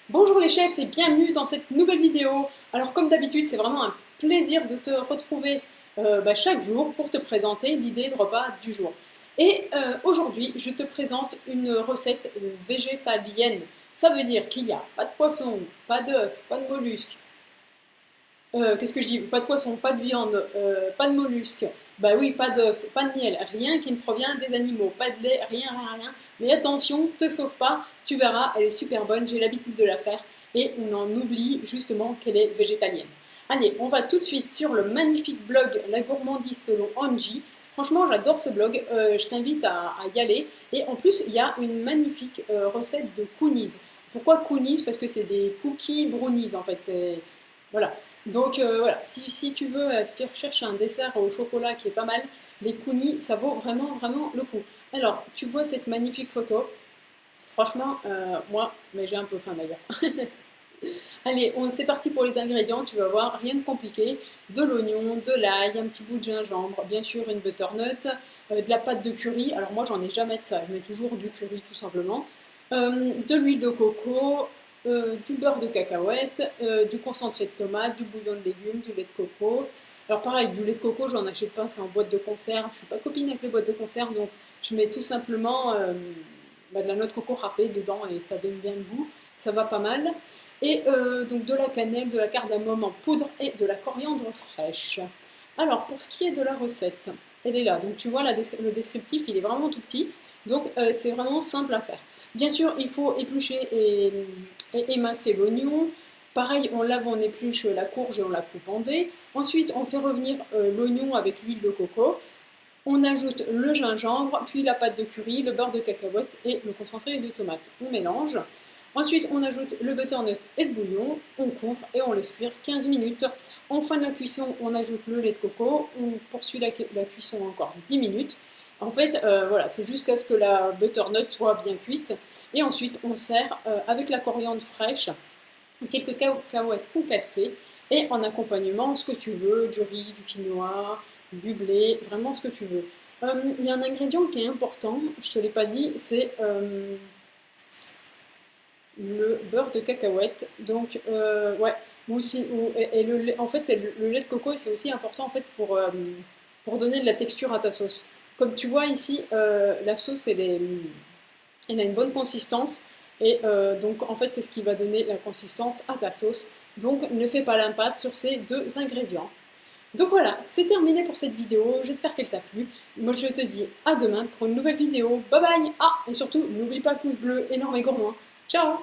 Bonjour les chefs et bienvenue dans cette nouvelle vidéo. Alors comme d'habitude, c'est vraiment un plaisir de te retrouver chaque jour pour te présenter l'idée de repas du jour. Et aujourd'hui, je te présente une recette végétalienne. Ça veut dire qu'il n'y a pas de poisson, pas d'œufs, pas de mollusques. Qu'est-ce que je dis? Pas de poisson, pas de viande, pas de mollusques. Bah oui, pas d'œufs, pas de miel, rien qui ne provient des animaux, pas de lait, rien, rien, rien. Mais attention, te sauve pas, tu verras, elle est super bonne, j'ai l'habitude de la faire et on en oublie justement qu'elle est végétalienne. Allez, on va tout de suite sur le magnifique blog La Gourmandise selon Angie. Franchement, j'adore ce blog, je t'invite à y aller. Et en plus, il y a une magnifique recette de counis. Pourquoi counis? Parce que c'est des cookies brownies en fait. Voilà, donc voilà, si tu veux, si tu recherches un dessert au chocolat qui est pas mal, les coulis, ça vaut vraiment, vraiment le coup. Alors, tu vois cette magnifique photo, franchement, moi, mais j'ai un peu faim d'ailleurs. Allez, c'est parti pour les ingrédients, tu vas voir, rien de compliqué, de l'oignon, de l'ail, un petit bout de gingembre, bien sûr une butternut, de la pâte de curry, alors moi j'en ai jamais de ça, je mets toujours du curry tout simplement, de l'huile de coco, du beurre de cacahuète, du concentré de tomate, du bouillon de légumes, du lait de coco. Alors pareil, du lait de coco, j'en achète pas, c'est en boîte de conserve. Je suis pas copine avec les boîtes de conserve, donc je mets tout simplement de la noix de coco râpée dedans et ça donne bien le goût. Ça va pas mal. Et donc de la cannelle, de la cardamome en poudre et de la coriandre fraîche. Alors pour ce qui est de la recette, elle est là. Donc tu vois, le descriptif, il est vraiment tout petit. Donc c'est vraiment simple à faire. Bien sûr, il faut éplucher et émincer l'oignon. Pareil, on lave, on épluche la courge et on la coupe en dés. Ensuite, on fait revenir l'oignon avec l'huile de coco. On ajoute le gingembre, puis la pâte de curry, le beurre de cacahuète et le concentré de tomate. On mélange. Ensuite, on ajoute le butternut et le bouillon, on couvre et on laisse cuire 15 minutes. En fin de la cuisson, on ajoute le lait de coco, on poursuit la cuisson encore 10 minutes. En fait, voilà, c'est jusqu'à ce que la butternut soit bien cuite. Et ensuite, on sert avec la coriandre fraîche, quelques cacahuètes concassées, et en accompagnement, ce que tu veux, du riz, du quinoa, du blé, vraiment ce que tu veux. Il y a un ingrédient qui est important, je ne te l'ai pas dit, c'est le beurre de cacahuète. Donc, ouais, en fait, c'est le lait de coco et c'est aussi important en fait pour donner de la texture à ta sauce. Comme tu vois ici, la sauce, elle a une bonne consistance et donc en fait, c'est ce qui va donner la consistance à ta sauce. Donc, ne fais pas l'impasse sur ces deux ingrédients. Donc voilà, c'est terminé pour cette vidéo, j'espère qu'elle t'a plu. Moi je te dis à demain pour une nouvelle vidéo, bye bye. Ah, et surtout, n'oublie pas le pouce bleu énorme et gourmand. Ciao.